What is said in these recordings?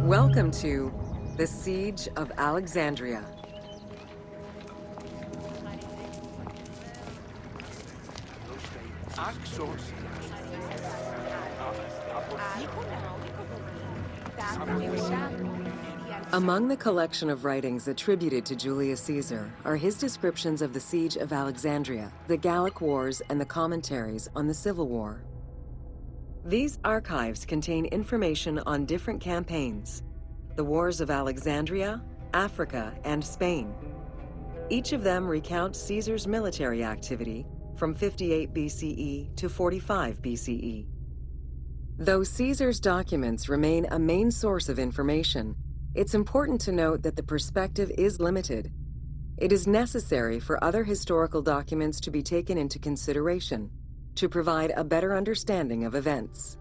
Welcome to the Siege of Alexandria. Among the collection of writings attributed to Julius Caesar are his descriptions of the Siege of Alexandria, the Gallic Wars, and the commentaries on the Civil War. These archives contain information on different campaigns, the Wars of Alexandria, Africa, and Spain. Each of them recounts Caesar's military activity from 58 BCE to 45 BCE. Though Caesar's documents remain a main source of information, it's important to note that the perspective is limited. It is necessary for other historical documents to be taken into consideration to provide a better understanding of events.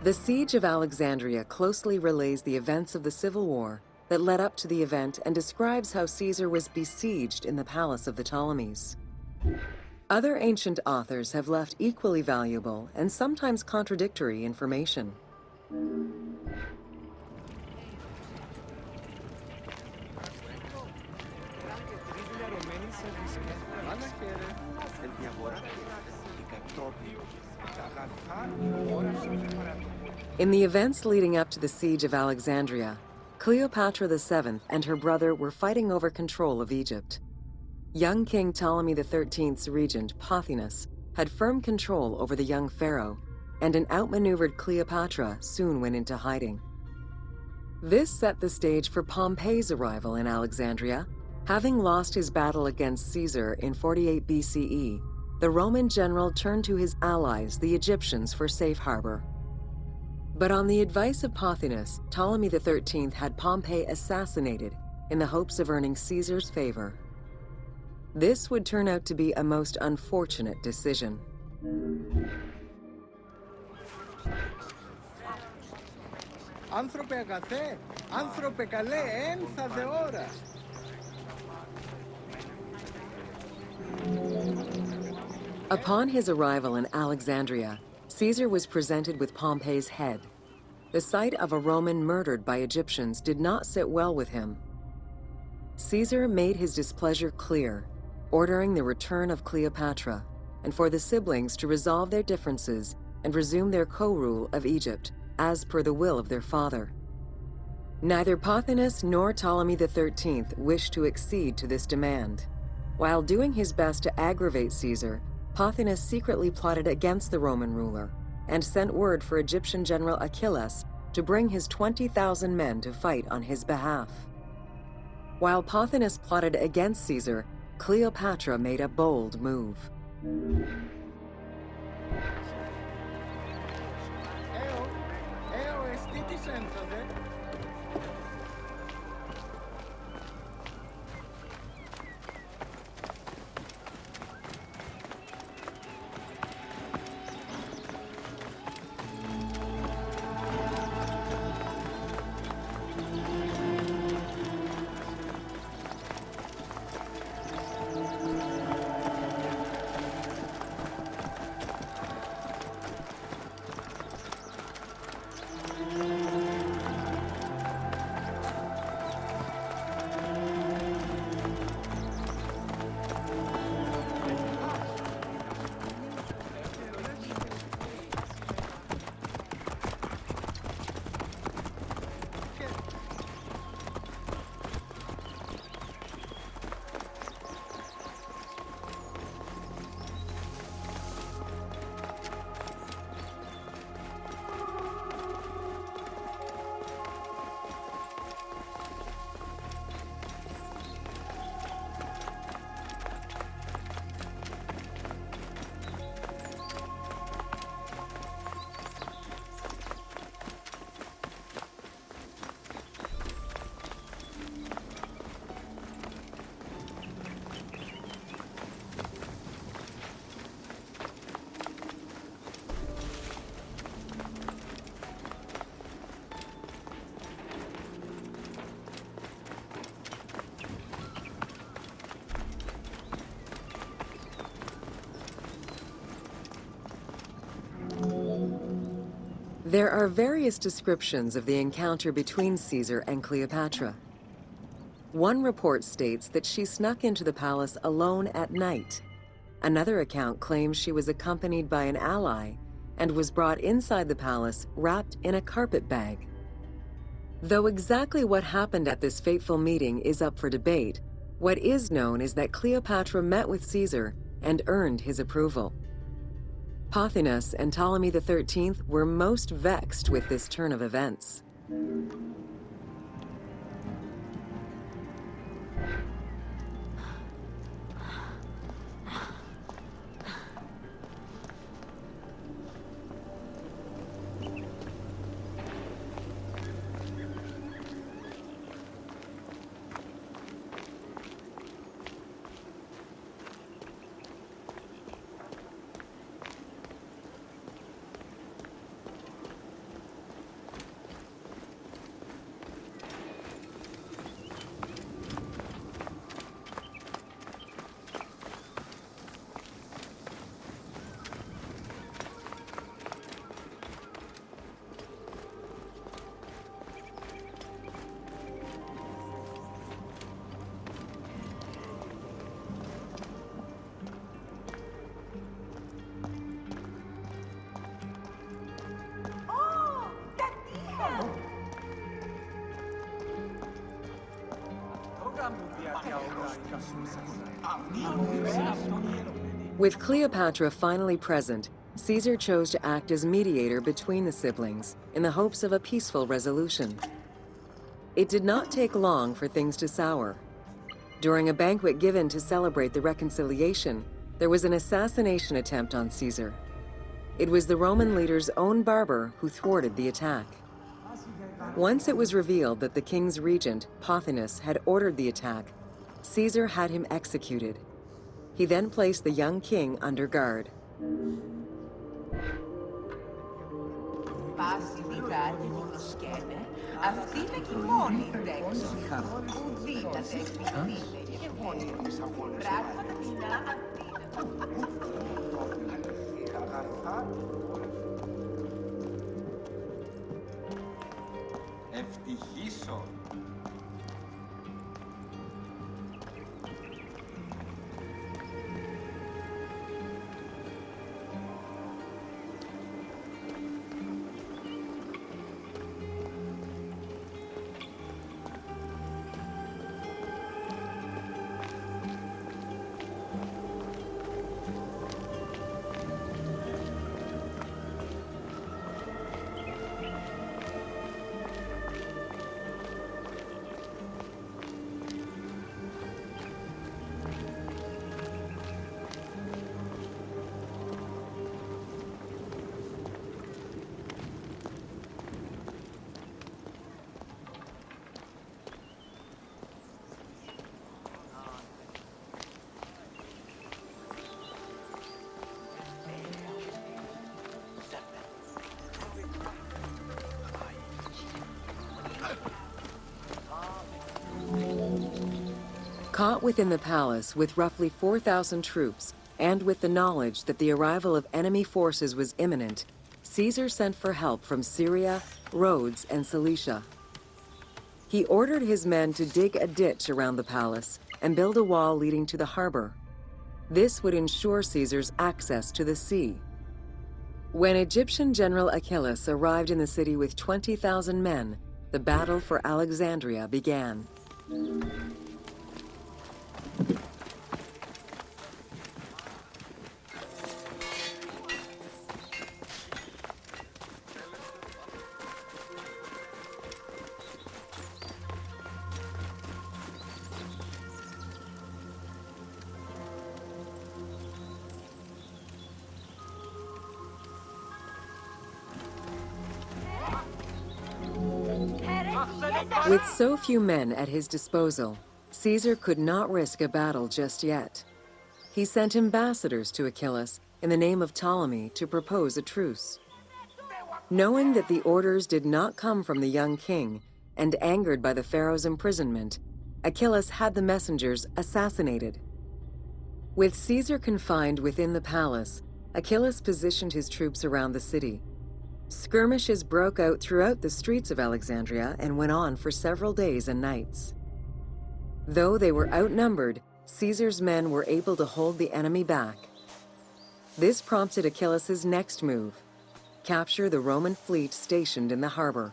The Siege of Alexandria closely relays the events of the Civil War that led up to the event and describes how Caesar was besieged in the palace of the Ptolemies. Other ancient authors have left equally valuable and sometimes contradictory information. In the events leading up to the Siege of Alexandria, Cleopatra VII and her brother were fighting over control of Egypt. Young King Ptolemy XIII's regent, Pothinus, had firm control over the young pharaoh, and an outmaneuvered Cleopatra soon went into hiding. This set the stage for Pompey's arrival in Alexandria. Having lost his battle against Caesar in 48 BCE, the Roman general turned to his allies, the Egyptians, for safe harbor. But on the advice of Pothinus, Ptolemy XIII had Pompey assassinated in the hopes of earning Caesar's favor. This would turn out to be a most unfortunate decision. Άνθρωπε αγαθέ, άνθρωπε καλέ, ένθα δε ώρα. Upon his arrival in Alexandria, Caesar was presented with Pompey's head. The sight of a Roman murdered by Egyptians did not sit well with him. Caesar made his displeasure clear, ordering the return of Cleopatra, and for the siblings to resolve their differences and resume their co-rule of Egypt, as per the will of their father. Neither Pothinus nor Ptolemy XIII wished to accede to this demand. While doing his best to aggravate Caesar, Pothinus secretly plotted against the Roman ruler and sent word for Egyptian general Achilles to bring his 20,000 men to fight on his behalf. While Pothinus plotted against Caesar, Cleopatra made a bold move. There are various descriptions of the encounter between Caesar and Cleopatra. One report states that she snuck into the palace alone at night. Another account claims she was accompanied by an ally and was brought inside the palace wrapped in a carpet bag. Though exactly what happened at this fateful meeting is up for debate, what is known is that Cleopatra met with Caesar and earned his approval. Pothinus and Ptolemy XIII were most vexed with this turn of events. With Cleopatra finally present, Caesar chose to act as mediator between the siblings in the hopes of a peaceful resolution. It did not take long for things to sour. During a banquet given to celebrate the reconciliation, there was an assassination attempt on Caesar. It was the Roman leader's own barber who thwarted the attack. Once it was revealed that the king's regent, Pothinus, had ordered the attack, Caesar had him executed. He then placed the young king under guard. Ευτυχήσω. Caught within the palace with roughly 4,000 troops, and with the knowledge that the arrival of enemy forces was imminent, Caesar sent for help from Syria, Rhodes, and Cilicia. He ordered his men to dig a ditch around the palace and build a wall leading to the harbor. This would ensure Caesar's access to the sea. When Egyptian General Achillas arrived in the city with 20,000 men, the battle for Alexandria began. With so few men at his disposal, Caesar could not risk a battle just yet. He sent ambassadors to Achillas in the name of Ptolemy to propose a truce. Knowing that the orders did not come from the young king, and angered by the pharaoh's imprisonment, Achillas had the messengers assassinated. With Caesar confined within the palace, Achillas positioned his troops around the city. Skirmishes broke out throughout the streets of Alexandria and went on for several days and nights. Though they were outnumbered, Caesar's men were able to hold the enemy back. This prompted Achilles' next move: capture the Roman fleet stationed in the harbor.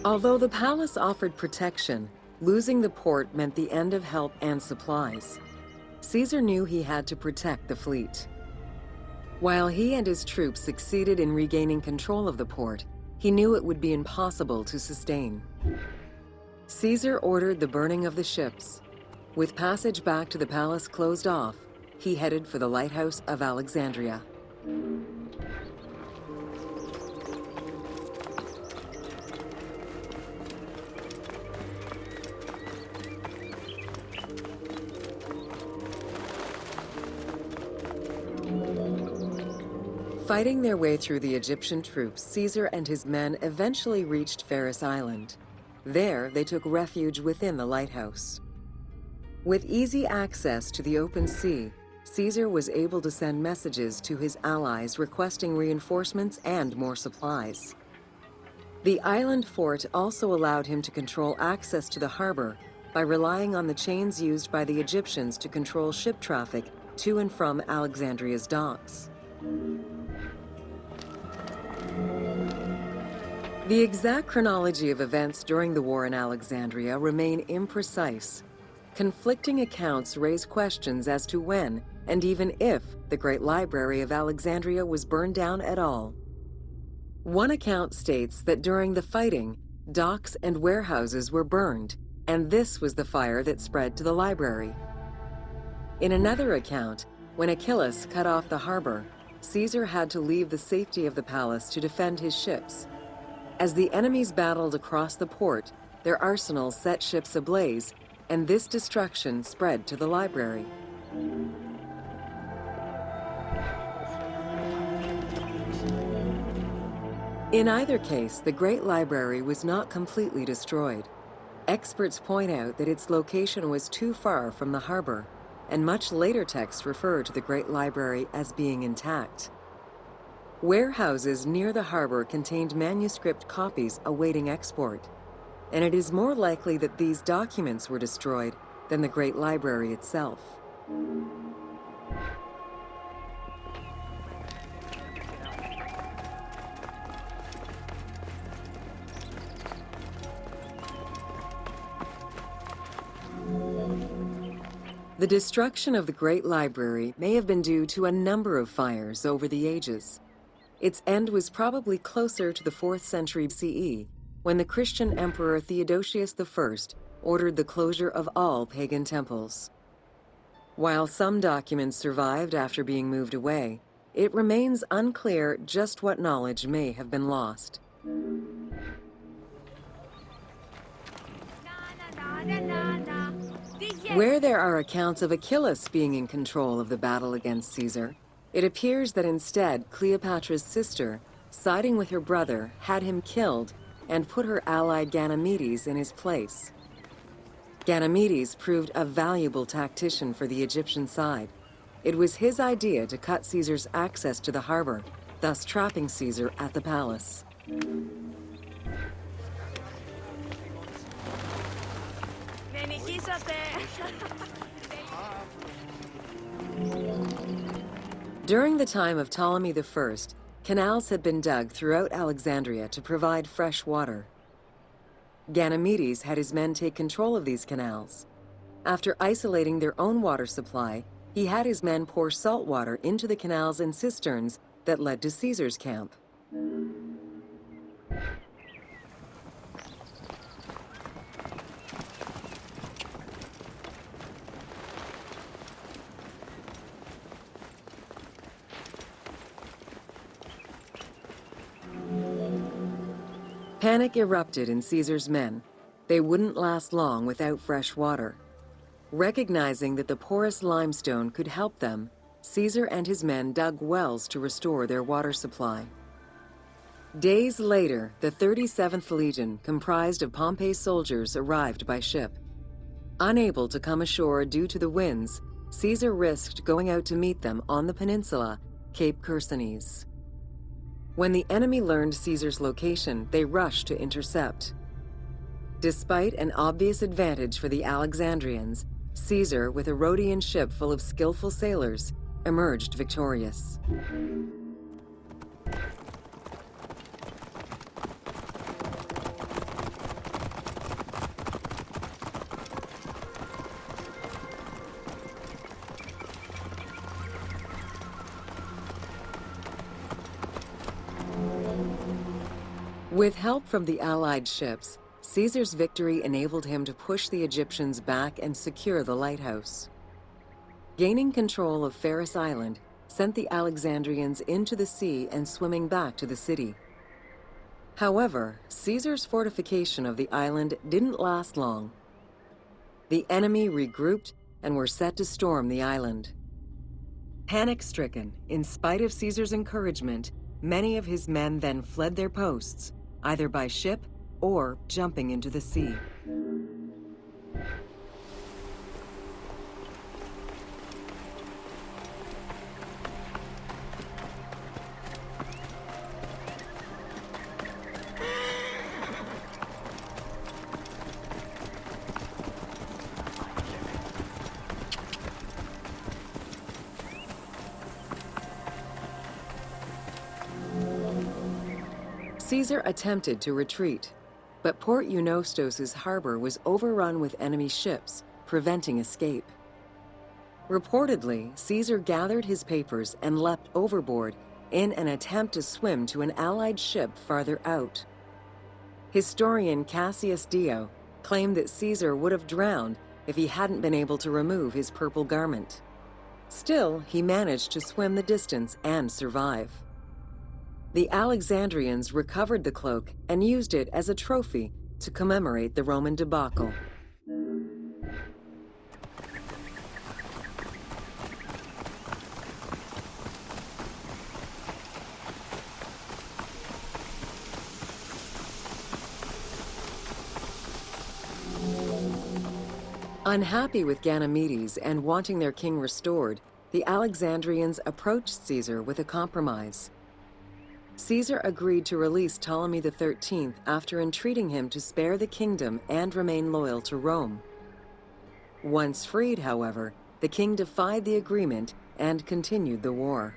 Although the palace offered protection, losing the port meant the end of help and supplies. Caesar knew he had to protect the fleet. While he and his troops succeeded in regaining control of the port, he knew it would be impossible to sustain. Caesar ordered the burning of the ships. With passage back to the palace closed off, he headed for the lighthouse of Alexandria. Fighting their way through the Egyptian troops, Caesar and his men eventually reached Pharos Island. There, they took refuge within the lighthouse. With easy access to the open sea, Caesar was able to send messages to his allies requesting reinforcements and more supplies. The island fort also allowed him to control access to the harbor by relying on the chains used by the Egyptians to control ship traffic to and from Alexandria's docks. The exact chronology of events during the war in Alexandria remain imprecise. Conflicting accounts raise questions as to when, and even if, the Great Library of Alexandria was burned down at all. One account states that during the fighting, docks and warehouses were burned, and this was the fire that spread to the library. In another account, when Achilles cut off the harbor, Caesar had to leave the safety of the palace to defend his ships. As the enemies battled across the port, their arsenals set ships ablaze, and this destruction spread to the library. In either case, the Great Library was not completely destroyed. Experts point out that its location was too far from the harbor, and much later texts refer to the Great Library as being intact. Warehouses near the harbor contained manuscript copies awaiting export, and it is more likely that these documents were destroyed than the Great Library itself. The destruction of the Great Library may have been due to a number of fires over the ages. Its end was probably closer to the 4th century CE, when the Christian Emperor Theodosius I ordered the closure of all pagan temples. While some documents survived after being moved away, it remains unclear just what knowledge may have been lost. Where there are accounts of Achilles being in control of the battle against Caesar, it appears that instead Cleopatra's sister, siding with her brother, had him killed and put her ally Ganymedes in his place. Ganymedes proved a valuable tactician for the Egyptian side. It was his idea to cut Caesar's access to the harbor, thus trapping Caesar at the palace. During the time of Ptolemy I, canals had been dug throughout Alexandria to provide fresh water. Ganymedes had his men take control of these canals. After isolating their own water supply, he had his men pour salt water into the canals and cisterns that led to Caesar's camp. Panic erupted in Caesar's men. They wouldn't last long without fresh water. Recognizing that the porous limestone could help them, Caesar and his men dug wells to restore their water supply. Days later, the 37th Legion, comprised of Pompey's soldiers, arrived by ship. Unable to come ashore due to the winds, Caesar risked going out to meet them on the peninsula, Cape Chersonese. When the enemy learned Caesar's location, they rushed to intercept. Despite an obvious advantage for the Alexandrians, Caesar, with a Rhodian ship full of skillful sailors, emerged victorious. With help from the Allied ships, Caesar's victory enabled him to push the Egyptians back and secure the lighthouse. Gaining control of Pharos Island sent the Alexandrians into the sea and swimming back to the city. However, Caesar's fortification of the island didn't last long. The enemy regrouped and were set to storm the island. Panic-stricken, in spite of Caesar's encouragement, many of his men then fled their posts, either by ship or jumping into the sea. Caesar attempted to retreat, but Port Eunostos's harbor was overrun with enemy ships, preventing escape. Reportedly, Caesar gathered his papers and leapt overboard in an attempt to swim to an Allied ship farther out. Historian Cassius Dio claimed that Caesar would have drowned if he hadn't been able to remove his purple garment. Still, he managed to swim the distance and survive. The Alexandrians recovered the cloak and used it as a trophy to commemorate the Roman debacle. Unhappy with Ganymedes and wanting their king restored, the Alexandrians approached Caesar with a compromise. Caesar agreed to release Ptolemy XIII after entreating him to spare the kingdom and remain loyal to Rome. Once freed, however, the king defied the agreement and continued the war.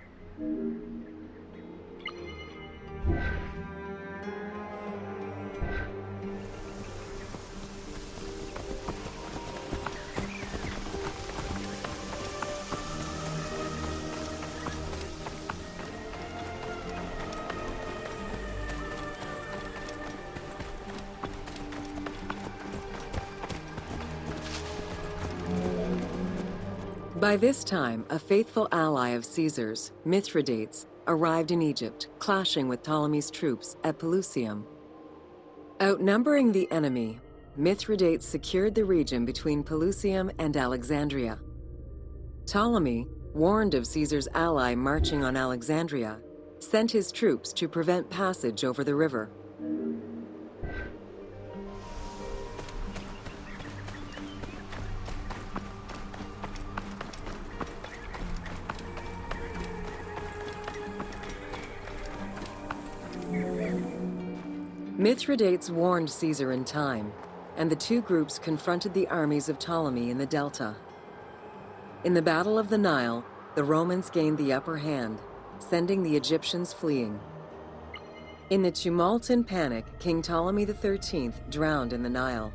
By this time, a faithful ally of Caesar's, Mithridates, arrived in Egypt, clashing with Ptolemy's troops at Pelusium. Outnumbering the enemy, Mithridates secured the region between Pelusium and Alexandria. Ptolemy, warned of Caesar's ally marching on Alexandria, sent his troops to prevent passage over the river. Mithridates warned Caesar in time, and the two groups confronted the armies of Ptolemy in the Delta. In the Battle of the Nile, the Romans gained the upper hand, sending the Egyptians fleeing. In the tumult and panic, King Ptolemy XIII drowned in the Nile.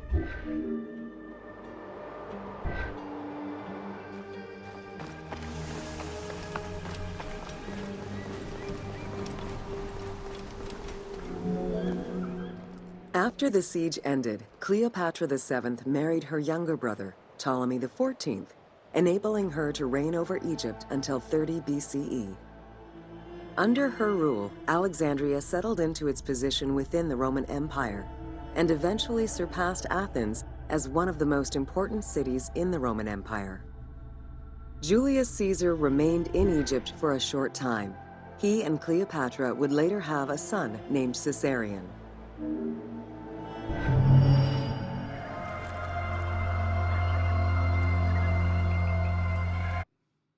After the siege ended, Cleopatra VII married her younger brother, Ptolemy XIV, enabling her to reign over Egypt until 30 BCE. Under her rule, Alexandria settled into its position within the Roman Empire and eventually surpassed Athens as one of the most important cities in the Roman Empire. Julius Caesar remained in Egypt for a short time. He and Cleopatra would later have a son named Caesarion.